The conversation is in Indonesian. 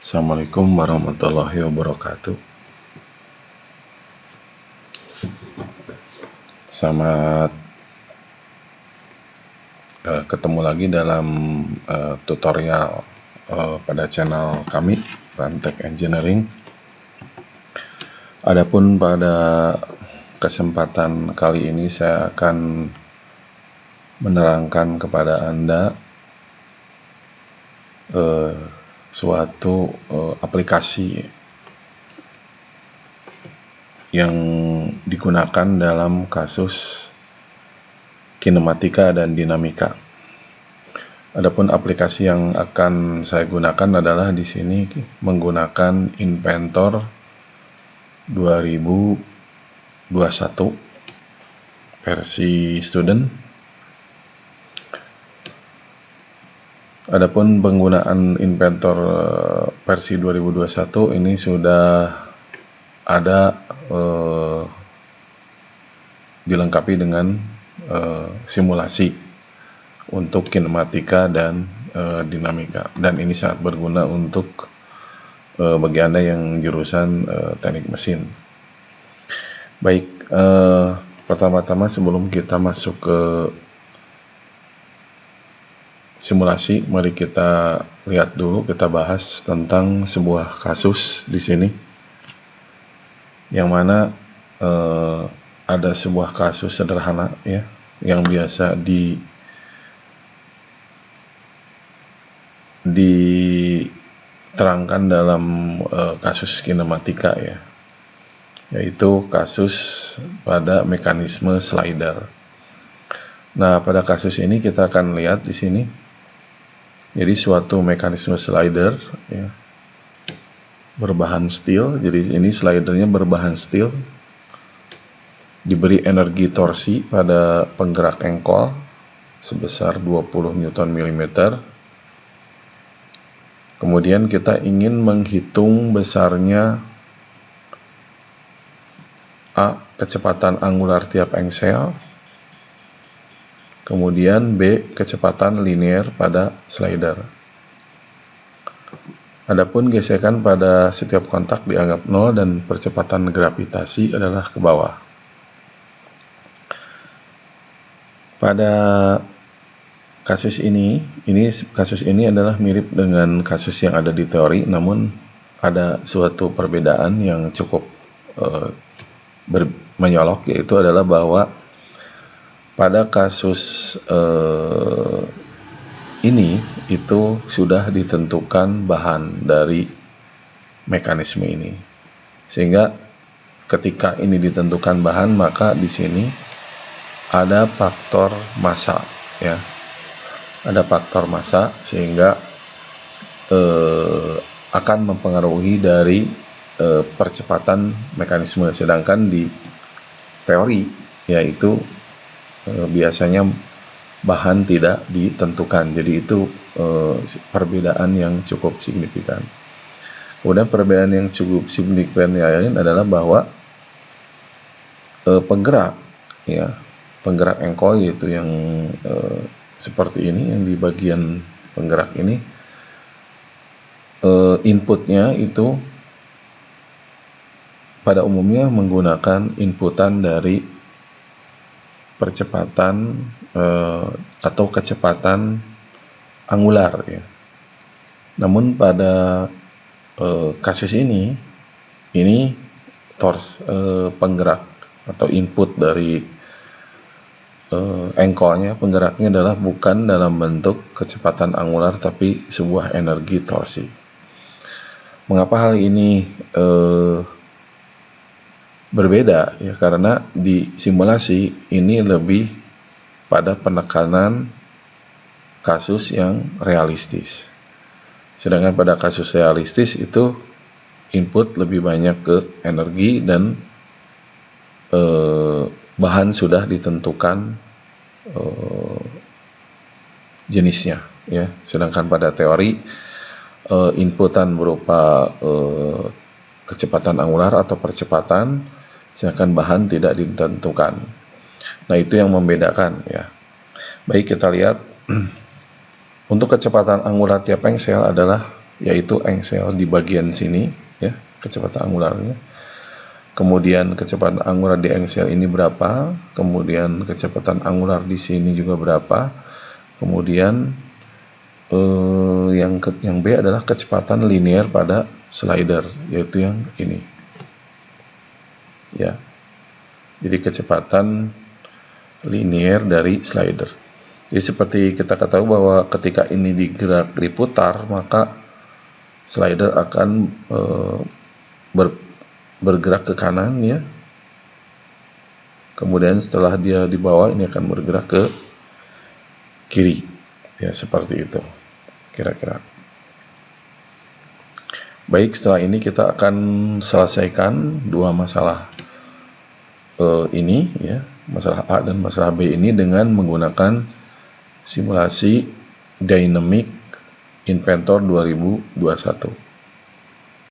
Assalamualaikum warahmatullahi wabarakatuh. Selamat ketemu lagi dalam tutorial pada channel kami, Rantek Engineering. Adapun pada kesempatan kali ini saya akan menerangkan kepada Anda suatu aplikasi yang digunakan dalam kasus kinematika dan dinamika. Adapun aplikasi yang akan saya gunakan adalah di sini menggunakan Inventor 2021 versi student. Adapun penggunaan Inventor versi 2021 ini sudah ada dilengkapi dengan simulasi untuk kinematika dan dinamika, dan ini sangat berguna untuk bagi Anda yang jurusan teknik mesin. Baik, pertama-tama sebelum kita masuk ke simulasi, mari kita lihat dulu, kita bahas tentang sebuah kasus di sini, yang mana ada sebuah kasus sederhana ya, yang biasa diterangkan dalam kasus kinematika ya, yaitu kasus pada mekanisme slider. Nah, pada kasus ini kita akan lihat di sini. Jadi suatu mekanisme slider ya, berbahan steel. Jadi ini slidernya berbahan steel, diberi energi torsi pada penggerak engkol sebesar 20 Nm. Kemudian kita ingin menghitung besarnya A, kecepatan angular tiap engsel, kemudian B, kecepatan linear pada slider. Adapun gesekan pada setiap kontak dianggap 0 dan percepatan gravitasi adalah ke bawah. Pada kasus ini adalah mirip dengan kasus yang ada di teori, namun ada suatu perbedaan yang cukup menyolok, yaitu adalah bahwa pada kasus ini itu sudah ditentukan bahan dari mekanisme ini, sehingga ketika ini ditentukan bahan, maka di sini ada faktor massa ya, ada faktor massa, sehingga akan mempengaruhi dari percepatan mekanisme. Sedangkan di teori yaitu biasanya bahan tidak ditentukan. Jadi itu perbedaan yang cukup signifikan. Kemudian perbedaan yang cukup signifikan lain adalah bahwa penggerak engkol, yaitu yang seperti ini, yang di bagian penggerak ini, inputnya itu pada umumnya menggunakan inputan dari percepatan atau kecepatan angular ya. Namun pada kasus ini penggerak atau input dari engkolnya, penggeraknya adalah bukan dalam bentuk kecepatan angular, tapi sebuah energi torsi. Mengapa hal ini berbeda ya? Karena di simulasi ini lebih pada penekanan kasus yang realistis, sedangkan pada kasus realistis itu input lebih banyak ke energi dan bahan sudah ditentukan jenisnya ya. Sedangkan pada teori inputan berupa kecepatan angular atau percepatan, sedangkan bahan tidak ditentukan. Nah, itu yang membedakan ya. Baik, kita lihat untuk kecepatan angular tiap engsel adalah yaitu engsel di bagian sini ya, kecepatan angularnya. Kemudian kecepatan angular di engsel ini berapa, kemudian kecepatan angular di sini juga berapa, kemudian yang B adalah kecepatan linear pada slider, yaitu yang ini ya. Jadi kecepatan linear dari slider. Jadi seperti kita ketahui bahwa ketika ini diputar, maka slider akan bergerak ke kanan ya. Kemudian setelah dia di bawah, ini akan bergerak ke kiri ya, seperti itu kira-kira. Baik, setelah ini kita akan selesaikan dua masalah ini ya, masalah A dan masalah B ini dengan menggunakan simulasi Dynamic Inventor 2021.